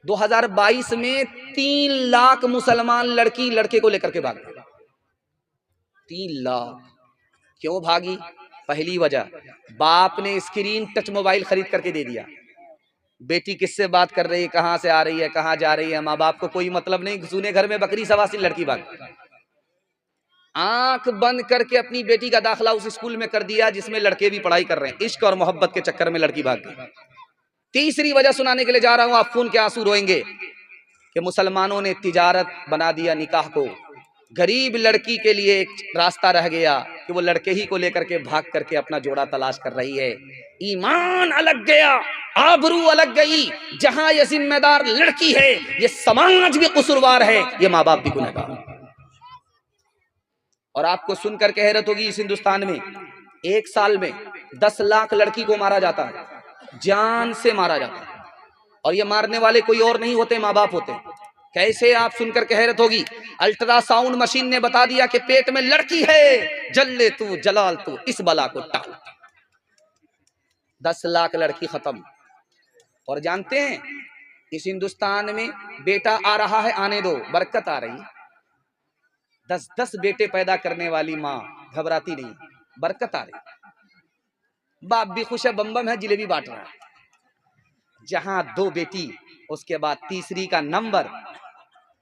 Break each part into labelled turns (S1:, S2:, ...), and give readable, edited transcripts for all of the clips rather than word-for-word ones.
S1: 2022 में 3 लाख मुसलमान लड़की लड़के को लेकर के भाग गए। 3 लाख। क्यों भागी? पहली वजह, बाप ने स्क्रीन टच मोबाइल खरीद करके दे दिया। बेटी किससे बात कर रही है, कहां से आ रही है, कहां जा रही है, माँ बाप को कोई मतलब नहीं। सुने घर में बकरी सवासी, लड़की भाग। आंख बंद करके अपनी बेटी का दाखिला उस स्कूल में कर दिया जिसमें लड़के भी पढ़ाई कर रहे हैं। इश्क और मोहब्बत के चक्कर में लड़की भाग गई। तीसरी वजह सुनाने के लिए जा रहा हूं, आप खून के आंसू रोएंगे, कि मुसलमानों ने तिजारत बना दिया निकाह को। गरीब लड़की के लिए एक रास्ता रह गया कि वो लड़के ही को लेकर के भाग करके अपना जोड़ा तलाश कर रही है। ईमान अलग गया, आबरू अलग गई। जहां ये जिम्मेदार लड़की है, ये समाज भी कसूरवार है, ये माँ बाप भी गुनहगार। और आपको सुनकर के हैरत होगी, इस हिंदुस्तान में एक साल में 10 लाख लड़की को मारा जाता है, जान से मारा जाता है। और ये मारने वाले कोई और नहीं होते, माँ बाप होते। कैसे? आप सुनकर के हैरत होगी। अल्ट्रासाउंड मशीन ने बता दिया कि पेट में लड़की है, जल्ले तू जलाल तू, इस बला को टाल। 10 लाख लड़की खत्म। और जानते हैं, इस हिंदुस्तान में बेटा आ रहा है, आने दो, बरकत आ रही है। 10-10 बेटे पैदा करने वाली माँ घबराती नहीं, बरकत आ रही। बाप भी खुश है, बम बम है, जिलेबी बांट रहा है। जहां 2 बेटी, उसके बाद तीसरी का नंबर,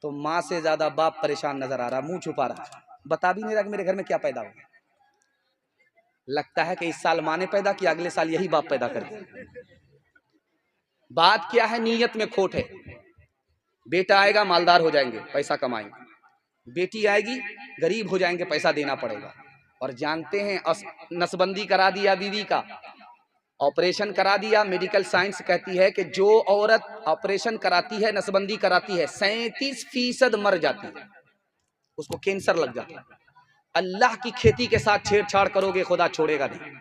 S1: तो माँ से ज्यादा बाप परेशान नजर आ रहा, मुंह छुपा रहा, बता भी नहीं रहा कि मेरे घर में क्या पैदा हुआ। लगता है कि इस साल माँ ने पैदा किया, अगले साल यही बाप पैदा कर दिया। बात क्या है? नीयत में खोट है। बेटा आएगा, मालदार हो जाएंगे, पैसा कमाएंगे। बेटी आएगी, गरीब हो जाएंगे, पैसा देना पड़ेगा। और जानते हैं, नसबंदी करा दिया बीवी का, ऑपरेशन करा दिया। मेडिकल साइंस कहती है कि जो औरत ऑपरेशन कराती है, नसबंदी कराती है, 37% मर जाती है, उसको कैंसर लग जाता है। अल्लाह की खेती के साथ छेड़छाड़ करोगे, खुदा छोड़ेगा नहीं।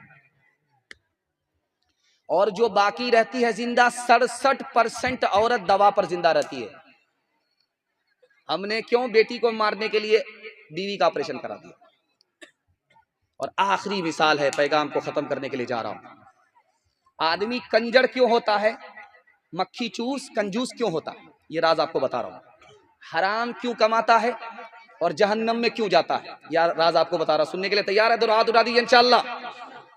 S1: और जो बाकी रहती है जिंदा, 67% औरत दवा पर जिंदा रहती है। हमने क्यों बेटी को मारने के लिए बीवी का ऑपरेशन करा दिया। और आखिरी मिसाल है, पैगाम को खत्म करने के लिए जा रहा हूं। आदमी कंजर क्यों होता है, मक्खी चूस कंजूस क्यों होता है, ये राज आपको बता रहा हूं। हराम क्यों कमाता है और जहन्नम में क्यों जाता है, यार राज आपको बता रहा हूं। सुनने के लिए तैयार है तो हाथ उठा दीजिए इंशाल्लाह।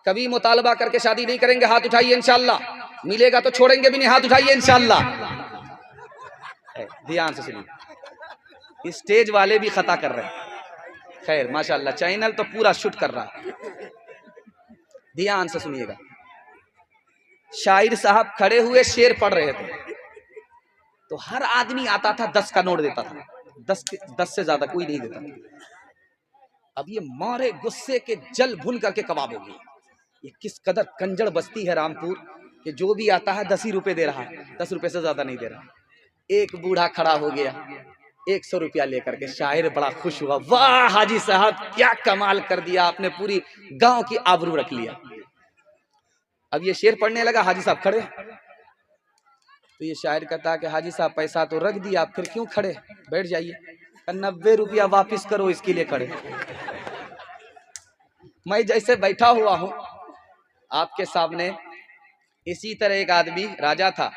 S1: कभी मुतालबा करके शादी नहीं करेंगे, हाथ उठाइए इंशाल्लाह। मिलेगा तो छोड़ेंगे भी नहीं, हाथ उठाइए इंशाल्लाह। ध्यान से सुनिए, स्टेज वाले भी खता कर रहे हैं। खैर माशाल्लाह, चैनल तो पूरा शूट कर रहा है। ध्यान से सुनिएगा। शायर साहब खड़े हुए शेर पढ़ रहे थे, तो हर आदमी आता था, 10 का नोट देता था। 10 से ज्यादा कोई नहीं देता। अब ये मारे गुस्से के जल भुन करके कबाब हो गए। ये किस कदर कंजड़ बस्ती है रामपुर, कि जो भी आता है 10 ही रुपए दे रहा है, 10 रुपए से ज्यादा नहीं दे रहा। एक बूढ़ा खड़ा हो गया, 100 रुपया लेकर के। शायर बड़ा खुश हुआ, वाह हाजी साहब क्या कमाल कर दिया आपने, पूरी गांव की आबरू रख लिया। अब ये शेर पढ़ने लगा, हाजी साहब खड़े। तो ये शायर कहता है कि हाजी साहब पैसा तो रख दिया, आप फिर क्यों खड़े, बैठ जाइए। 90 रुपया वापिस करो, इसके लिए खड़े। मैं जैसे बैठा हुआ हूं आपके सामने, इसी तरह एक आदमी राजा था,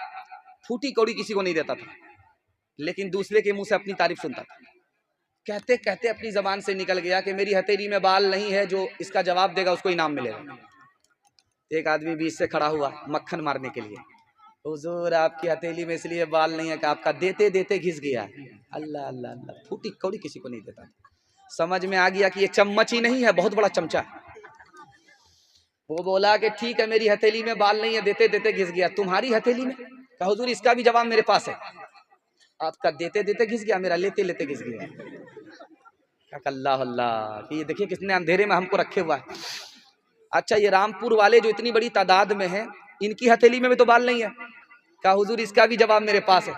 S1: फूटी कौड़ी किसी को नहीं देता था, लेकिन दूसरे के मुंह से अपनी तारीफ सुनता था। कहते कहते अपनी जबान से निकल गया कि मेरी हथेली में बाल नहीं है, जो इसका जवाब देगा उसको इनाम मिलेगा। एक आदमी बीच से खड़ा हुआ मक्खन मारने के लिए, हुजूर आपकी हथेली में इसलिए बाल नहीं है कि आपका देते देते घिस गया। अल्लाह अल्लाह अल्लाह, फूटी कौड़ी किसी को नहीं देता। समझ में आ गया कि ये चम्मच ही नहीं है, बहुत बड़ा चमचा है। वो बोला कि ठीक है, मेरी हथेली में बाल नहीं है, देते देते घिस गया। तुम्हारी हथेली में? कहा हुजूर इसका भी जवाब मेरे पास है। आपका देते देते घिस गया, मेरा लेते लेते घिस गया। अल्लाह अल्लाह, कि ये देखिए कितने अंधेरे में हमको रखे हुआ है। अच्छा, ये रामपुर वाले जो इतनी बड़ी तादाद में हैं, इनकी हथेली में भी तो बाल नहीं है। कहा हुजूर इसका भी जवाब मेरे पास है।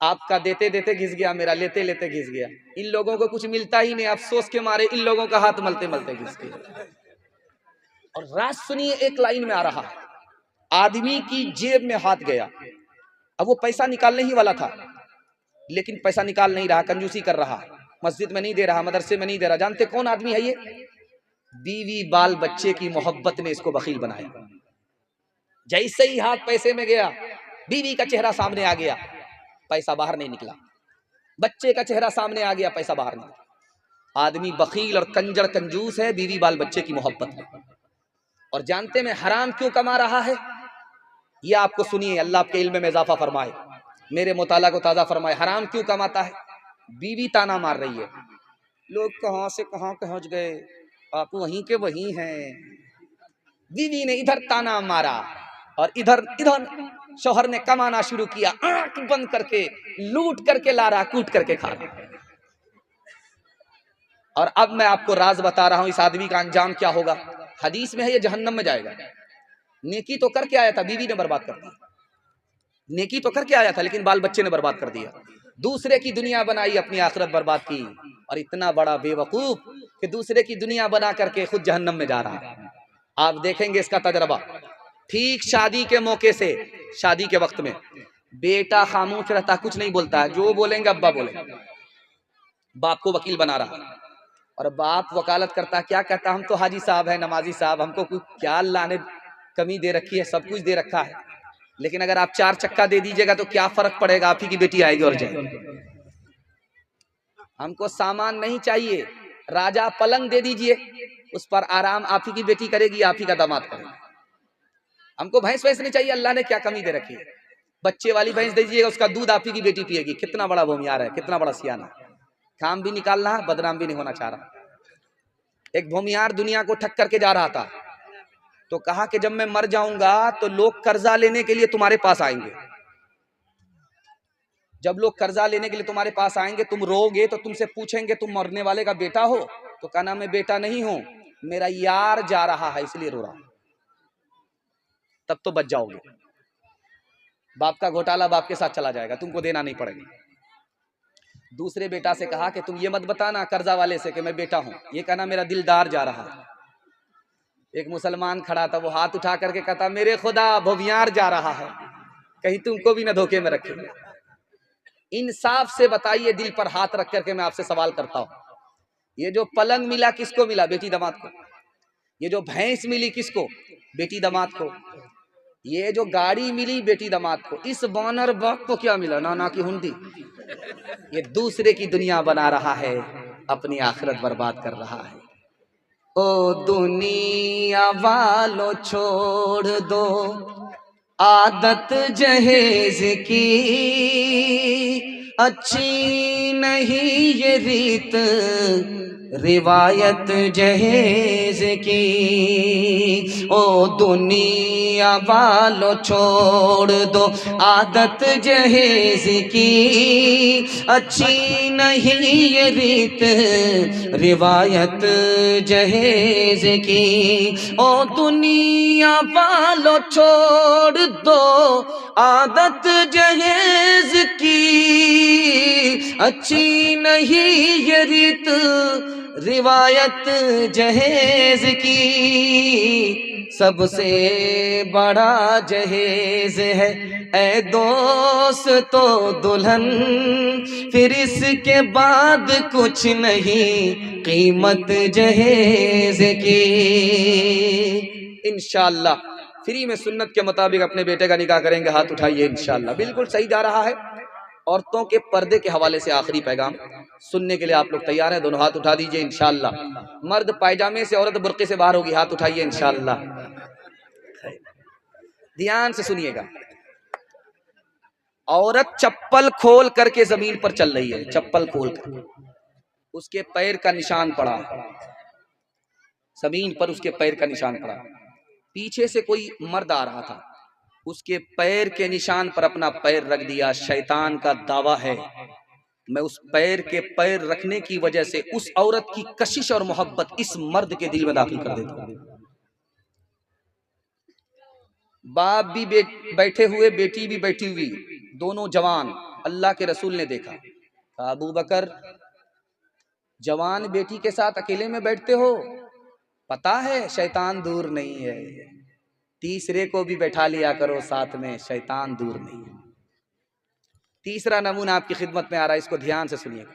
S1: आपका देते देते घिस गया, मेरा लेते लेते घिस गया। इन लोगों को कुछ मिलता ही नहीं, अफसोस के मारे इन लोगों का हाथ मलते मलते घिस गया। और राज सुनिए, एक लाइन में आ रहा है, आदमी की जेब में हाथ गया। अब वो पैसा निकालने ही वाला था, लेकिन पैसा निकाल नहीं रहा, कंजूसी कर रहा, मस्जिद में नहीं दे रहा, मदरसे में नहीं दे रहा। जानते कौन आदमी है ये? बीवी बाल बच्चे की मोहब्बत ने इसको बखील बनाया। जैसे ही हाथ पैसे में गया, बीवी का चेहरा सामने आ गया, पैसा बाहर नहीं निकला। बच्चे का चेहरा सामने आ गया, पैसा बाहर निकला। आदमी बखील और कंजर कंजूस है, बीवी बाल बच्चे की मोहब्बत है। और जानते में हराम क्यों कमा रहा है? ये आपको सुनिए, अल्लाह आपके इल्म में इजाफा फरमाए, मेरे मुताला को ताज़ा फरमाए। हराम क्यों कमाता है? बीवी ताना मार रही है, लोग कहाँ से कहाँ पहुंच गए, आप वहीं के वहीं हैं। बीवी ने इधर ताना मारा और इधर इधर शौहर ने कमाना शुरू किया, आंख बंद करके लूट करके ला रहा, कूट करके खा रहा। और अब मैं आपको राज बता रहा हूं, इस आदमी का अंजाम क्या होगा। हदीस में है ये जहन्नम में जाएगा। नेकी तो करके आया था, बीवी ने बर्बाद कर दिया। नेकी तो करके आया था, लेकिन बाल बच्चे ने बर्बाद कर दिया। दूसरे की दुनिया बनाई, अपनी आखिरत बर्बाद की। और इतना बड़ा बेवकूफ कि दूसरे की दुनिया बना करके खुद जहन्नम में जा रहा है। आप देखेंगे इसका तजर्बा। ठीक शादी के मौके से, शादी के वक्त में बेटा खामोश रहता, कुछ नहीं बोलता है, जो बोलेंगे अब्बा बोलेंगे। बाप को वकील बना रहा, और बाप वकालत करता, क्या कहता, हम तो हाजी साहब है, नमाजी साहब, हमको क्या अल्लाह ने कमी दे रखी है, सब कुछ दे रखा है, लेकिन अगर आप 4 चक्का दे दीजिएगा तो क्या फर्क पड़ेगा, आप ही की बेटी आएगी और जाएगी। हमको सामान नहीं चाहिए, राजा पलंग दे दीजिए, उस पर आराम आप ही की बेटी करेगी, आप ही का दामाद करेगा। हमको भैंस वैंस नहीं चाहिए, अल्लाह ने क्या कमी दे रखी है, बच्चे वाली भैंस दे दीजिएगा, उसका दूध आप ही की बेटी पिएगी। कितना बड़ा भूमियार है, कितना बड़ा सियाना, काम भी निकालना है, बदनाम भी नहीं होना चाह रहा। एक भूमियार दुनिया को ठक करके जा रहा था, तो कहा कि जब मैं मर जाऊंगा तो लोग कर्जा लेने के लिए तुम्हारे पास आएंगे। जब लोग कर्जा लेने के लिए तुम्हारे पास आएंगे, तुम रोगे तो तुमसे पूछेंगे तुम मरने वाले का बेटा हो, तो कहना मैं बेटा नहीं हूं, मेरा यार जा रहा है इसलिए रो रहा हूं। तब तो बच जाओगे। बाप का घोटाला बाप के साथ चला जाएगा, तुमको देना नहीं पड़ेगा। दूसरे बेटा से कहा कि तुम ये मत बताना कर्जा वाले से कि मैं बेटा हूं, ये कहना मेरा दिलदार जा रहा है। एक मुसलमान खड़ा था, वो हाथ उठा करके कहता मेरे खुदा भुवियार जा रहा है, कहीं तुमको भी ना धोखे में रखे। इंसाफ से बताइए, दिल पर हाथ रख करके मैं आपसे सवाल करता हूं, ये जो पलंग मिला किसको मिला? बेटी दामाद को। ये जो भैंस मिली किसको? बेटी दामाद को। ये जो गाड़ी मिली बेटी दामाद को। इस बानर बाप को क्या मिला? नाना की हुंडी। ये दूसरे की दुनिया बना रहा है, अपनी आखिरत बर्बाद कर रहा है। ओ दुनिया वालों छोड़ दो आदत जहेज की, अच्छी नहीं ये रीत रिवायत जहेज की। ओ दुनिया वालों छोड़ दो आदत जहेज की, अच्छी नहीं ये रीत रिवायत जहेज की। ओ दुनिया वालों छोड़ दो आदत जहेज की, अच्छी नहीं ये रीत रिवायत जहेज की। सबसे बड़ा जहेज है ऐ दोस्त तो दुल्हन, फिर इसके बाद कुछ नहीं कीमत जहेज की। इंशाअल्लाह फ्री में सुन्नत के मुताबिक अपने बेटे का निकाह करेंगे, हाथ उठाइए इंशाअल्लाह। बिल्कुल सही जा रहा है। औरतों के पर्दे के हवाले से आखिरी पैगाम सुनने के लिए आप लोग तैयार हैं? दोनों हाथ उठा दीजिए इंशाअल्लाह। मर्द पायजामे से, औरत बुर्के से बाहर होगी, हाथ उठाइए इंशाअल्लाह। ध्यान से सुनिएगा। औरत चप्पल खोल करके जमीन पर चल रही है, चप्पल खोल कर, उसके पैर का निशान पड़ा जमीन पर, उसके पैर का निशान पड़ा। पीछे से कोई मर्द आ रहा था, उसके पैर के निशान पर अपना पैर रख दिया। शैतान का दावा है मैं उस पैर के पैर रखने की वजह से उस औरत की कशिश और मोहब्बत इस मर्द के दिल में दाखिल कर देता हूं। बाप भी बैठे हुए, बेटी भी बैठी हुई, दोनों जवान। अल्लाह के रसूल ने देखा, अबू बकर जवान बेटी के साथ अकेले में बैठते हो? पता है शैतान दूर नहीं है, तीसरे को भी बैठा लिया करो साथ में, शैतान दूर नहीं है। तीसरा नमूना आपकी खिदमत में आ रहा है, इसको ध्यान से सुनिएगा।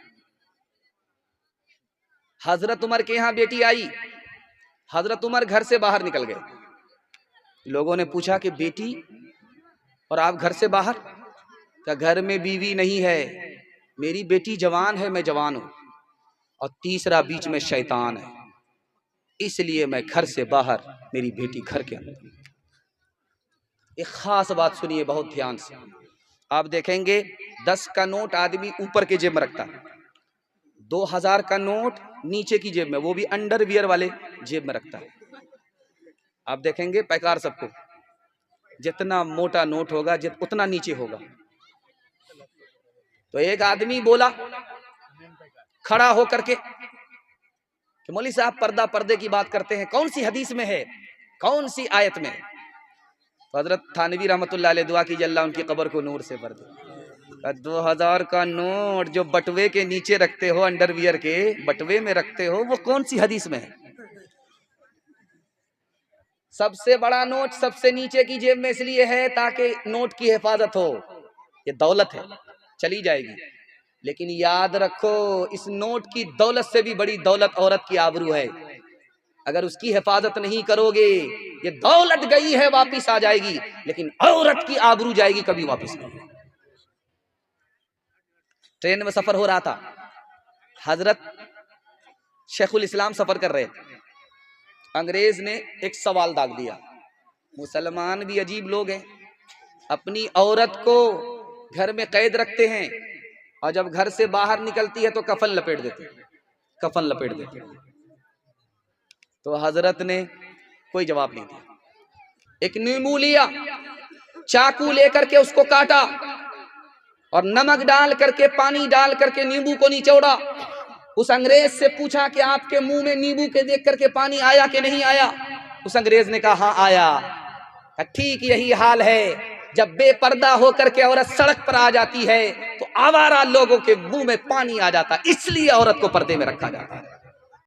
S1: हजरत उमर के यहां बेटी आई, हजरत उमर घर से बाहर निकल गए। लोगों ने पूछा कि बेटी और आप घर से बाहर, क्या घर में बीवी नहीं है, मेरी बेटी जवान है, मैं जवान हूं, और तीसरा बीच में शैतान है, इसलिए मैं घर से बाहर, मेरी बेटी घर के अंदर। एक खास बात सुनिए बहुत ध्यान से। आप देखेंगे 10 का नोट आदमी ऊपर के जेब में रखता है, 2000 का नोट नीचे की जेब में, वो भी अंडरवियर वाले जेब में रखता है। आप देखेंगे पैकार सबको, जितना मोटा नोट होगा उतना नीचे होगा। तो एक आदमी बोला खड़ा होकर के कि मौलवी साहब पर्दा पर्दे की बात करते हैं, कौन सी हदीस में है, कौन सी आयत में है? तो हजरत थानवी रहमतुल्लाह अलैह दुआ कीजिए अल्लाह उनकी कब्र को नूर से भर दे। 2000 का नोट जो बटवे के नीचे रखते हो, अंडरवियर के बटवे में रखते हो, वो कौन सी हदीस में है? सबसे बड़ा नोट सबसे नीचे की जेब में इसलिए है ताकि नोट की हिफाजत हो, ये दौलत है, चली जाएगी। लेकिन याद रखो, इस नोट की दौलत से भी बड़ी दौलत औरत की आबरू है। अगर उसकी हिफाजत नहीं करोगे, ये दौलत गई है वापिस आ जाएगी, लेकिन औरत की आबरू जाएगी, कभी वापिस नहीं। ट्रेन में सफर हो रहा था, हजरत शेखुल इस्लाम सफर कर रहे थे। अंग्रेज ने एक सवाल दाग दिया। मुसलमान भी अजीब लोग हैं, अपनी औरत को घर में कैद रखते हैं और जब घर से बाहर निकलती है तो कफन लपेट देते, कफन लपेट देते। तो हजरत ने कोई जवाब नहीं दिया। एक नींबू लिया, चाकू लेकर के उसको काटा और नमक डाल करके, पानी डाल करके नींबू को निचोड़ा। उस अंग्रेज से पूछा कि आपके मुंह में नींबू के देख करके पानी आया कि नहीं आया? उस अंग्रेज ने कहा हाँ आया। ठीक यही हाल है, जब बेपर्दा होकर के औरत सड़क पर आ जाती है तो आवारा लोगों के मुंह में पानी आ जाता, इसलिए औरत को पर्दे में रखा जाता है।